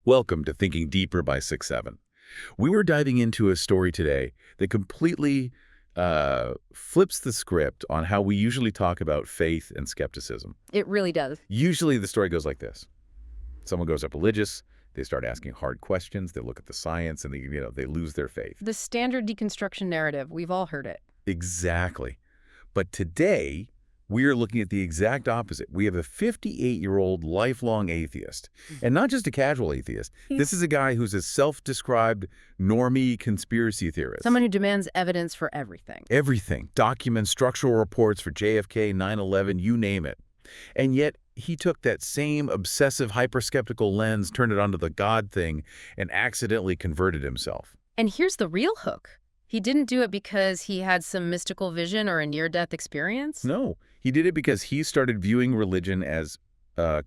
Welcome to Thinking Deeper by 6-7. We were diving into a story today that completely flips the script on how we usually talk about faith and skepticism. It really does. Usually the story goes like this. Someone goes up religious, they start asking hard questions, they look at the science, and they lose their faith. The standard deconstruction narrative, we've all heard it. Exactly. But today, we are looking at the exact opposite. We have a 58-year-old lifelong atheist, and not just a casual atheist. This is a guy who's a self-described normie conspiracy theorist. Someone who demands evidence for everything. Everything. Documents, structural reports for JFK, 9/11, you name it. And yet, he took that same obsessive hyperskeptical lens, turned it onto the God thing, and accidentally converted himself. And here's the real hook. He didn't do it because he had some mystical vision or a near-death experience. No, he did it because he started viewing religion as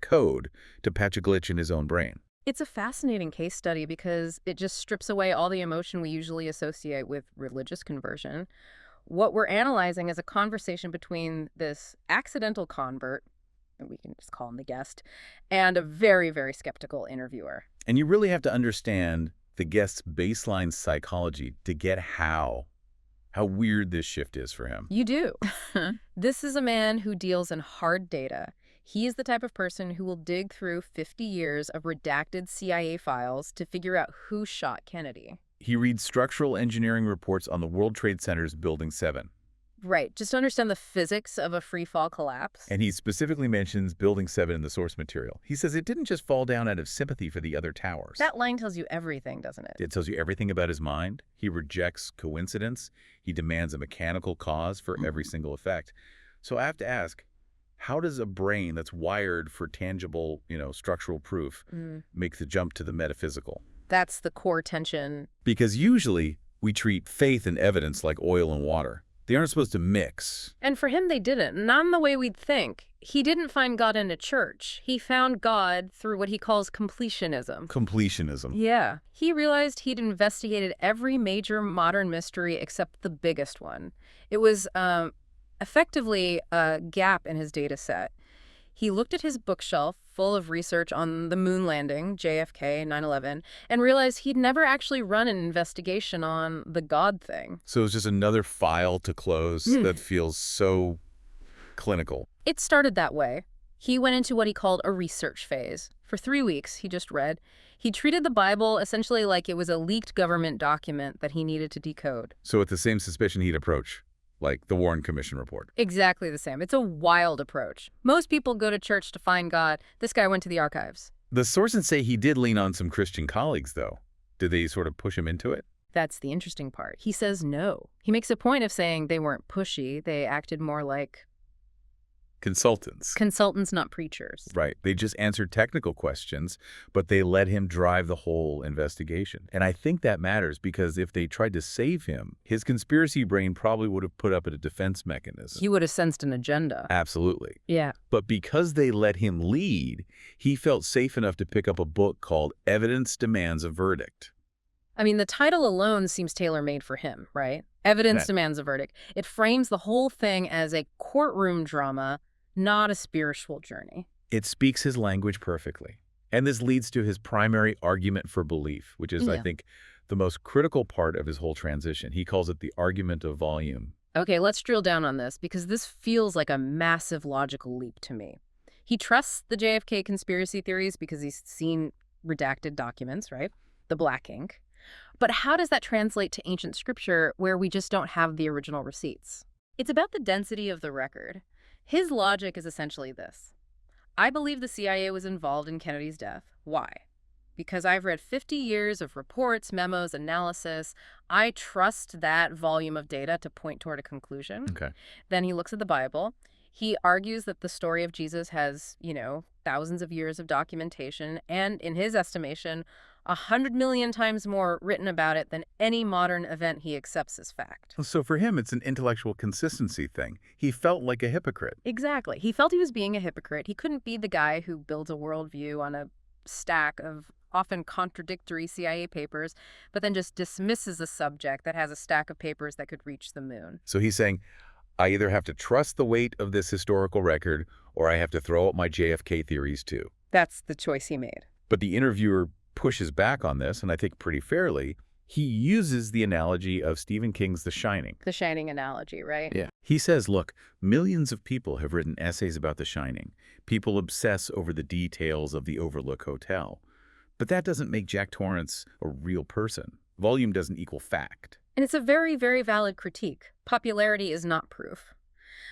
code to patch a glitch in his own brain. It's a fascinating case study because it just strips away all the emotion we usually associate with religious conversion. What we're analyzing is a conversation between this accidental convert, we can just call him the guest, and a very, very skeptical interviewer. And you really have to understand the guest's baseline psychology to get how weird this shift is for him. You do. This is a man who deals in hard data. He is the type of person who will dig through 50 years of redacted CIA files to figure out who shot Kennedy. He reads structural engineering reports on the World Trade Center's Building 7. Right, just to understand the physics of a free fall collapse. And he specifically mentions Building 7 in the source material. He says it didn't just fall down out of sympathy for the other towers. That line tells you everything, doesn't it? It tells you everything about his mind. He rejects coincidence. He demands a mechanical cause for every single effect. So I have to ask, how does a brain that's wired for tangible, structural proof make the jump to the metaphysical? That's the core tension. Because usually we treat faith and evidence like oil and water. They aren't supposed to mix. And for him, they didn't. Not in the way we'd think. He didn't find God in a church. He found God through what he calls completionism. Completionism. Yeah. He realized he'd investigated every major modern mystery except the biggest one. It was effectively a gap in his data set. He looked at his bookshelf full of research on the moon landing, JFK, 9/11, and realized he'd never actually run an investigation on the God thing. So it's just another file to close that feels so clinical. It started that way. He went into what he called a research phase. For 3 weeks, he just read. He treated the Bible essentially like it was a leaked government document that he needed to decode. So with the same suspicion he'd approach, like the Warren Commission report. Exactly the same. It's a wild approach. Most people go to church to find God. This guy went to the archives. The sources say he did lean on some Christian colleagues, though. Did they sort of push him into it? That's the interesting part. He says no. He makes a point of saying they weren't pushy. They acted more like Consultants. consultants, not preachers. Right. They just answered technical questions, but they let him drive the whole investigation. And I think that matters because if they tried to save him, his conspiracy brain probably would have put up a defense mechanism. He would have sensed an agenda. Absolutely. Yeah. But because they let him lead, he felt safe enough to pick up a book called Evidence Demands a Verdict. I mean, the title alone seems tailor-made for him, right? Evidence Right. demands a verdict. It frames the whole thing as a courtroom drama, not a spiritual journey. It speaks his language perfectly. And this leads to his primary argument for belief, which is, I Yeah. think, the most critical part of his whole transition. He calls it the argument of volume. Okay, let's drill down on this because this feels like a massive logical leap to me. He trusts the JFK conspiracy theories because he's seen redacted documents, right? The black ink. But how does that translate to ancient scripture where we just don't have the original receipts? It's about the density of the record. His logic is essentially this. I believe the CIA was involved in Kennedy's death. Why? Because I've read 50 years of reports, memos, analysis. I trust that volume of data to point toward a conclusion. Okay. Then he looks at the Bible. He argues that the story of Jesus has, thousands of years of documentation, and in his estimation, 100 million times more written about it than any modern event he accepts as fact. So for him, it's an intellectual consistency thing. He felt like a hypocrite. Exactly. He felt he was being a hypocrite. He couldn't be the guy who builds a worldview on a stack of often contradictory CIA papers, but then just dismisses a subject that has a stack of papers that could reach the moon. So he's saying, I either have to trust the weight of this historical record or I have to throw out my JFK theories too. That's the choice he made. But the interviewer pushes back on this, and I think pretty fairly. He uses the analogy of Stephen King's The Shining. The Shining analogy, right? Yeah. He says, look, millions of people have written essays about The Shining. People obsess over the details of the Overlook Hotel. But that doesn't make Jack Torrance a real person. Volume doesn't equal fact. And it's a very, very valid critique. Popularity is not proof.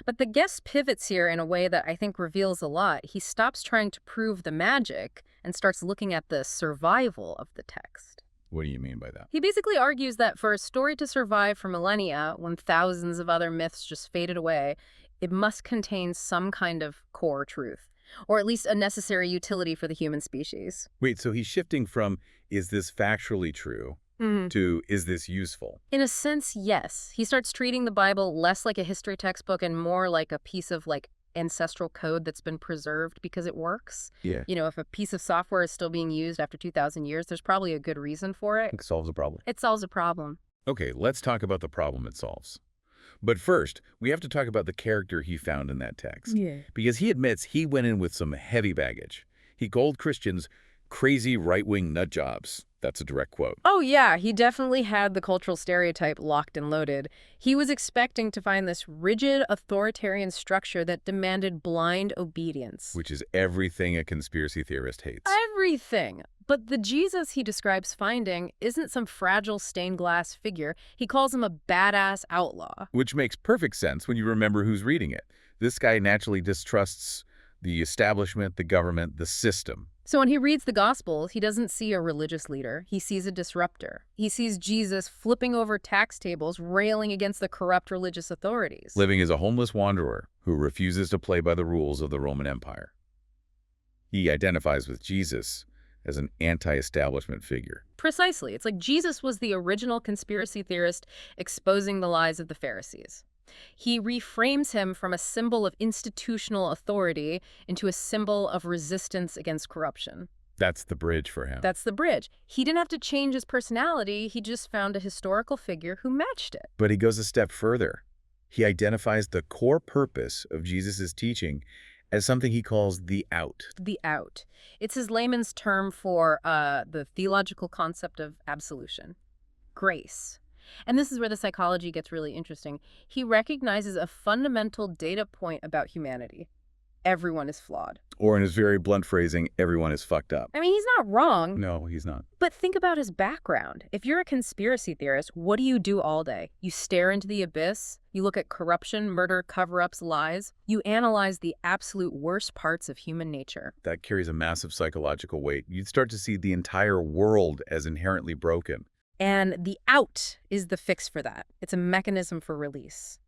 But the guest pivots here in a way that I think reveals a lot. He stops trying to prove the magic and starts looking at the survival of the text. What do you mean by that? He basically argues that for a story to survive for millennia, when thousands of other myths just faded away, it must contain some kind of core truth, or at least a necessary utility for the human species. Wait, so he's shifting from, is this factually true, to, is this useful? In a sense, yes. He starts treating the Bible less like a history textbook and more like a piece of, ancestral code that's been preserved because it works. Yeah. You know, if a piece of software is still being used after 2,000 years, there's probably a good reason for it. It solves a problem. It solves a problem. Okay, let's talk about the problem it solves. But first, we have to talk about the character he found in that text. Yeah. Because he admits he went in with some heavy baggage. He called Christians crazy right-wing nut jobs. That's a direct quote. Oh, yeah, he definitely had the cultural stereotype locked and loaded. He was expecting to find this rigid, authoritarian structure that demanded blind obedience. Which is everything a conspiracy theorist hates. Everything. But the Jesus he describes finding isn't some fragile stained glass figure. He calls him a badass outlaw. Which makes perfect sense when you remember who's reading it. This guy naturally distrusts the establishment, the government, the system. So when he reads the Gospels, he doesn't see a religious leader. He sees a disruptor. He sees Jesus flipping over tax tables, railing against the corrupt religious authorities. Living as a homeless wanderer who refuses to play by the rules of the Roman Empire. He identifies with Jesus as an anti-establishment figure. Precisely. It's like Jesus was the original conspiracy theorist exposing the lies of the Pharisees. He reframes him from a symbol of institutional authority into a symbol of resistance against corruption. That's the bridge for him. That's the bridge. He didn't have to change his personality. He just found a historical figure who matched it. But he goes a step further. He identifies the core purpose of Jesus' teaching as something he calls the out. The out. It's his layman's term for the theological concept of absolution. Grace. And this is where the psychology gets really interesting. He recognizes a fundamental data point about humanity. Everyone is flawed. Or in his very blunt phrasing, everyone is fucked up. I mean, he's not wrong. No, he's not. But think about his background. If you're a conspiracy theorist, what do you do all day? You stare into the abyss. You look at corruption, murder, cover-ups, lies. You analyze the absolute worst parts of human nature. That carries a massive psychological weight. You'd start to see the entire world as inherently broken. And the out is the fix for that. It's a mechanism for release.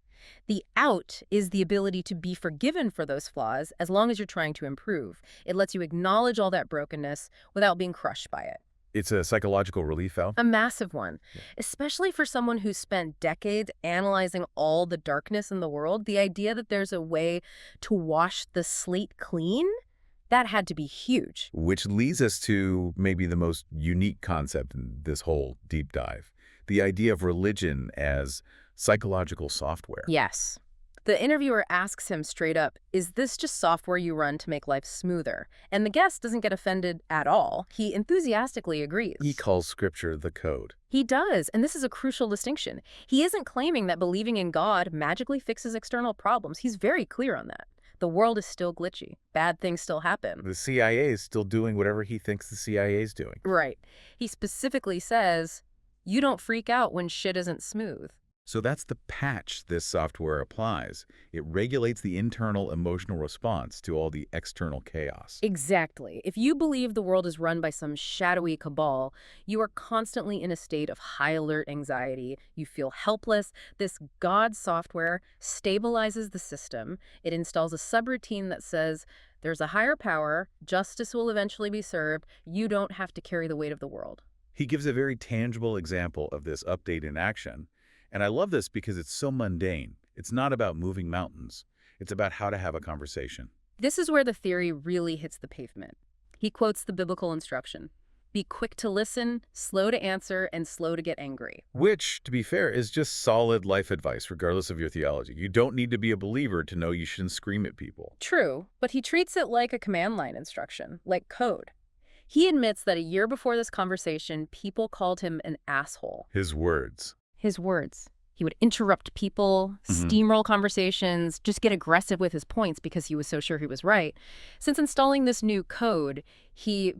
The out is the ability to be forgiven for those flaws as long as you're trying to improve. It lets you acknowledge all that brokenness without being crushed by it. It's a psychological relief valve. A massive one, especially for someone who's spent decades analyzing all the darkness in the world. The idea that there's a way to wash the slate clean, that had to be huge. Which leads us to maybe the most unique concept in this whole deep dive. The idea of religion as psychological software. Yes. The interviewer asks him straight up, is this just software you run to make life smoother? And the guest doesn't get offended at all. He enthusiastically agrees. He calls scripture the code. He does, and this is a crucial distinction. He isn't claiming that believing in God magically fixes external problems. He's very clear on that. The world is still glitchy. Bad things still happen. The CIA is still doing whatever he thinks the CIA is doing. Right. He specifically says, you don't freak out when shit isn't smooth. So that's the patch this software applies. It regulates the internal emotional response to all the external chaos. Exactly. If you believe the world is run by some shadowy cabal, you are constantly in a state of high alert anxiety. You feel helpless. This God software stabilizes the system. It installs a subroutine that says, there's a higher power, justice will eventually be served, you don't have to carry the weight of the world. He gives a very tangible example of this update in action. And I love this because it's so mundane. It's not about moving mountains. It's about how to have a conversation. This is where the theory really hits the pavement. He quotes the biblical instruction, be quick to listen, slow to answer, and slow to get angry. Which, to be fair, is just solid life advice, regardless of your theology. You don't need to be a believer to know you shouldn't scream at people. True, but he treats it like a command line instruction, like code. He admits that a year before this conversation, people called him an asshole. His words. His words. He would interrupt people, Mhm. steamroll conversations, just get aggressive with his points because he was so sure he was right. Since installing this new code, he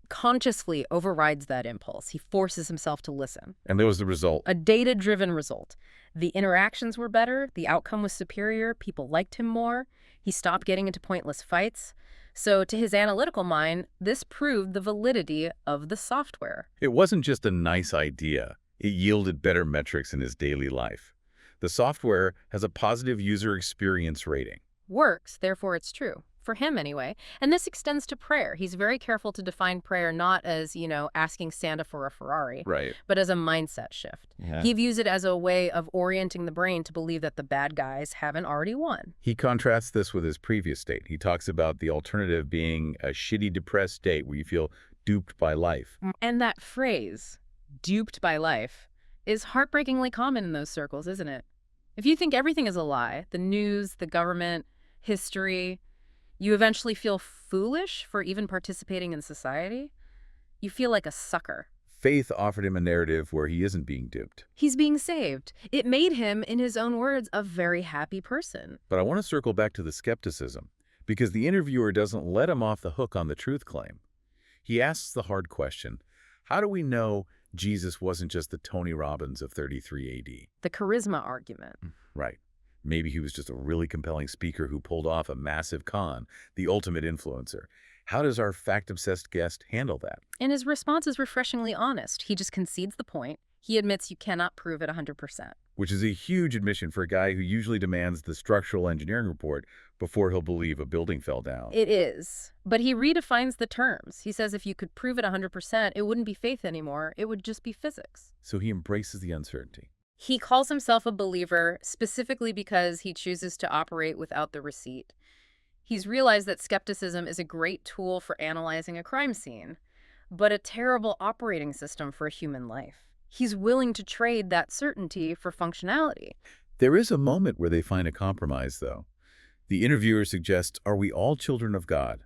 consciously overrides that impulse. He forces himself to listen. And there was the result. A data-driven result. The interactions were better, the outcome was superior, people liked him more, he stopped getting into pointless fights. So to his analytical mind, this proved the validity of the software. It wasn't just a nice idea. It yielded better metrics in his daily life. The software has a positive user experience rating. Works, therefore it's true. For him anyway. And this extends to prayer. He's very careful to define prayer not as, asking Santa for a Ferrari, Right. but as a mindset shift. Yeah. He views it as a way of orienting the brain to believe that the bad guys haven't already won. He contrasts this with his previous state. He talks about the alternative being a shitty, depressed state where you feel duped by life. And that phrase, duped by life, is heartbreakingly common in those circles, isn't it? If you think everything is a lie, the news, the government, history, you eventually feel foolish for even participating in society. You feel like a sucker. Faith offered him a narrative where he isn't being duped. He's being saved. It made him, in his own words, a very happy person. But I want to circle back to the skepticism, because the interviewer doesn't let him off the hook on the truth claim. He asks the hard question, how do we know Jesus wasn't just the Tony Robbins of 33 AD? The charisma argument. Right. Maybe he was just a really compelling speaker who pulled off a massive con, the ultimate influencer. How does our fact-obsessed guest handle that? And his response is refreshingly honest. He just concedes the point. He admits you cannot prove it 100%. Which is a huge admission for a guy who usually demands the structural engineering report before he'll believe a building fell down. It is. But he redefines the terms. He says if you could prove it 100%, it wouldn't be faith anymore. It would just be physics. So he embraces the uncertainty. He calls himself a believer specifically because he chooses to operate without the receipt. He's realized that skepticism is a great tool for analyzing a crime scene, but a terrible operating system for a human life. He's willing to trade that certainty for functionality. There is a moment where they find a compromise, though. The interviewer suggests, are we all children of God?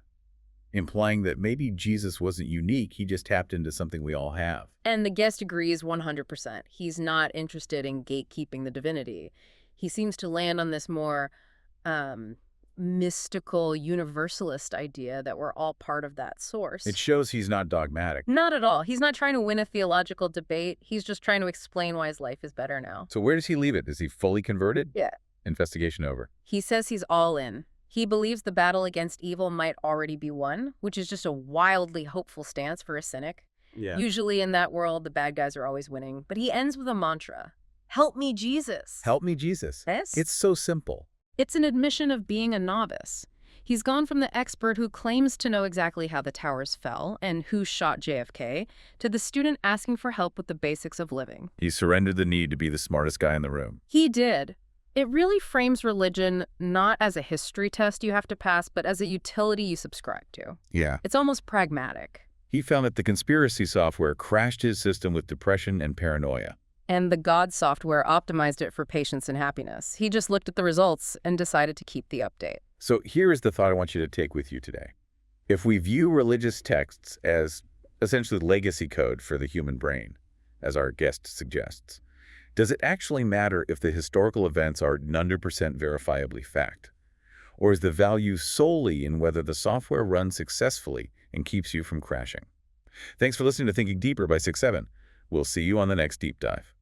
Implying that maybe Jesus wasn't unique, he just tapped into something we all have. And the guest agrees 100%. He's not interested in gatekeeping the divinity. He seems to land on this more mystical, universalist idea that we're all part of that source. It shows he's not dogmatic. Not at all. He's not trying to win a theological debate. He's just trying to explain why his life is better now. So where does he leave it? Is he fully converted? Yeah. Investigation over. He says he's all in. He believes the battle against evil might already be won, which is just a wildly hopeful stance for a cynic. Yeah. Usually in that world, the bad guys are always winning. But he ends with a mantra. Help me, Jesus. Help me, Jesus. Yes. It's so simple. It's an admission of being a novice. He's gone from the expert who claims to know exactly how the towers fell and who shot JFK to the student asking for help with the basics of living. He surrendered the need to be the smartest guy in the room. He did. It really frames religion not as a history test you have to pass, but as a utility you subscribe to. Yeah. It's almost pragmatic. He found that the conspiracy software crashed his system with depression and paranoia. And the God software optimized it for patience and happiness. He just looked at the results and decided to keep the update. So here is the thought I want you to take with you today. If we view religious texts as essentially legacy code for the human brain, as our guest suggests, does it actually matter if the historical events are 100% verifiably fact? Or is the value solely in whether the software runs successfully and keeps you from crashing? Thanks for listening to Thinking Deeper by 6-7. We'll see you on the next deep dive.